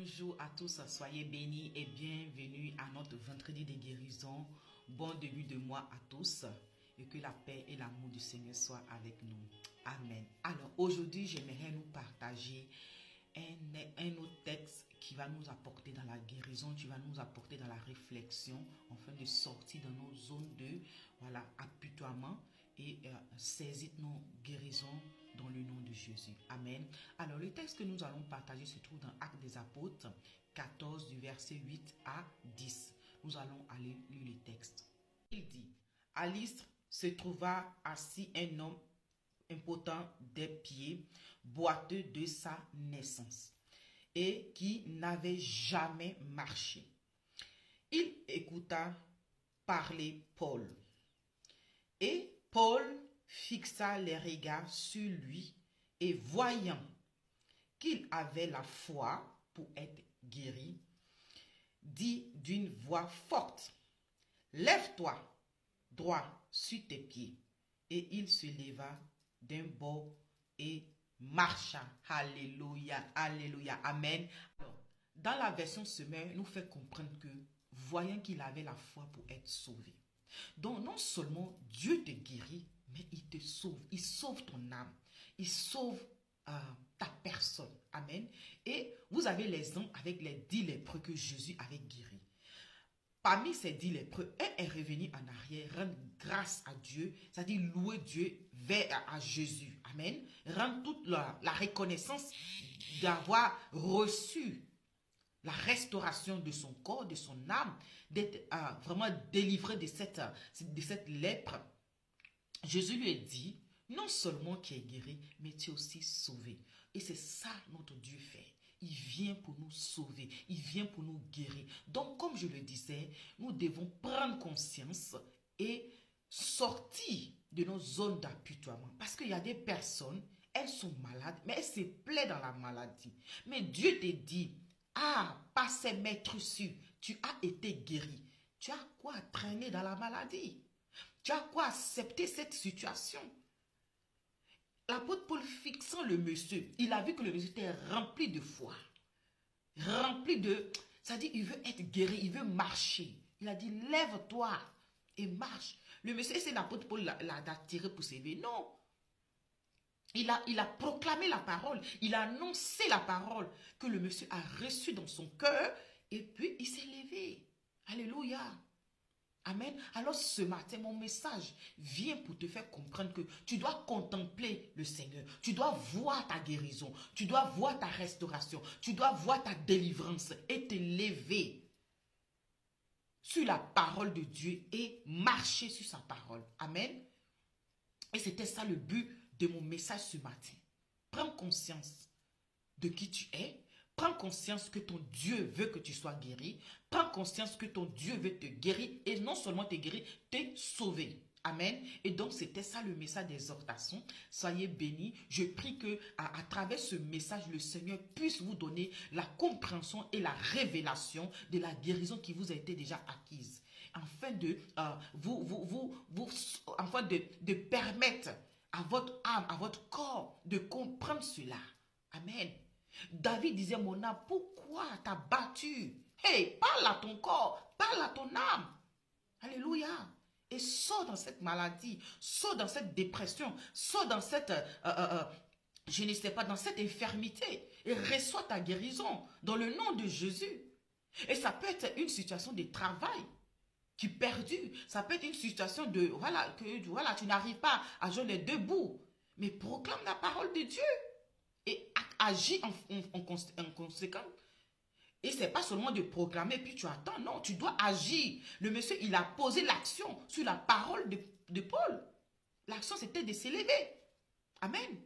Bonjour à tous, soyez bénis et bienvenue à notre vendredi de guérison. Bon début de mois à tous et que la paix et l'amour du Seigneur soient avec nous. Amen. Alors aujourd'hui, j'aimerais nous partager un autre texte qui va nous apporter dans la guérison, qui va nous apporter dans la réflexion, afin de sortir dans nos zones de apitoiement et saisir nos guérisons dans le nom de Jésus. Amen. Alors le texte que nous allons partager se trouve dans Actes des Apôtres 14 du verset 8 à 10. Nous allons aller lire le texte. Il dit: à Lystre se trouva assis un homme impotent des pieds, boiteux de sa naissance, et qui n'avait jamais marché. Il écouta parler Paul. Et Paul fixa les regards sur lui et voyant qu'il avait la foi pour être guéri, dit d'une voix forte: lève-toi droit sur tes pieds. Et il se leva d'un bond et marcha. Alléluia, alléluia, amen. Alors, dans la version Semeur, nous fait comprendre que voyant qu'il avait la foi pour être sauvé. Donc non seulement Dieu te guérit, mais il te sauve. Il sauve ton âme. Il sauve ta personne. Amen. Et vous avez l'exemple avec les 10 lépreux que Jésus avait guéris. Parmi ces 10 lépreux, un est revenu en arrière, rendre grâce à Dieu, c'est-à-dire louer Dieu à Jésus. Amen. Rendre toute la reconnaissance d'avoir reçu la restauration de son corps, de son âme, d'être vraiment délivré de cette lèpre. Jésus lui a dit, non seulement tu es guéri, mais tu es aussi sauvé. Et c'est ça notre Dieu fait. Il vient pour nous sauver, il vient pour nous guérir. Donc, comme je le disais, nous devons prendre conscience et sortir de nos zones d'apitoiement. Parce qu'il y a des personnes, elles sont malades, mais elles se plaisent dans la maladie. Mais Dieu te dit, par ces maîtres sûrs, tu as été guéri. Tu as quoi traîner dans la maladie? Tu as quoi accepter cette situation? L'apôtre Paul, fixant le monsieur, il a vu que le monsieur était rempli de foi. Rempli de... C'est-à-dire, il veut être guéri, il veut marcher. Il a dit, lève-toi et marche. Le monsieur, c'est l'apôtre Paul l'a attiré pour s'élever. Non. Il a proclamé la parole. Il a annoncé la parole que le monsieur a reçue dans son cœur. Et puis, il s'est levé. Alléluia. Amen. Alors ce matin, mon message vient pour te faire comprendre que tu dois contempler le Seigneur. Tu dois voir ta guérison. Tu dois voir ta restauration. Tu dois voir ta délivrance et te lever sur la parole de Dieu et marcher sur sa parole. Amen. Et c'était ça le but de mon message ce matin. Prends conscience de qui tu es. Prends conscience que ton Dieu veut que tu sois guéri. Prends conscience que ton Dieu veut te guérir. Et non seulement te guérir, te sauver. Amen. Et donc, c'était ça le message d'exhortation. Soyez bénis. Je prie que à travers ce message, le Seigneur puisse vous donner la compréhension et la révélation de la guérison qui vous a été déjà acquise. Afin de de permettre à votre âme, à votre corps de comprendre cela. Amen. David disait, mon âme, pourquoi t'as battu? Hey, parle à ton corps, parle à ton âme. Alléluia. Et sors dans cette maladie, sors dans cette dépression, sors dans cette, je ne sais pas, dans cette infirmité. Et reçois ta guérison dans le nom de Jésus. Et ça peut être une situation de travail qui est perdue. Ça peut être une situation de, tu n'arrives pas à joindre les deux bouts. Mais proclame la parole de Dieu. Et agis en conséquence. Et ce n'est pas seulement de proclamer puis tu attends. Non, tu dois agir. Le monsieur, il a posé l'action sur la parole de Paul. L'action, c'était de s'élever. Amen.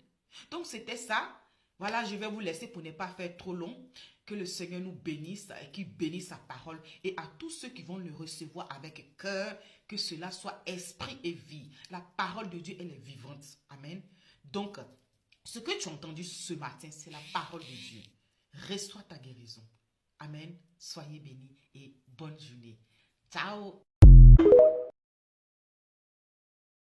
Donc, c'était ça. Voilà, je vais vous laisser pour ne pas faire trop long. Que le Seigneur nous bénisse et qu'il bénisse sa parole. Et à tous ceux qui vont le recevoir avec cœur, que cela soit esprit et vie. La parole de Dieu, elle est vivante. Amen. Donc, ce que tu as entendu ce matin, c'est la parole de Dieu. Reçois ta guérison. Amen. Soyez bénis et bonne journée. Ciao.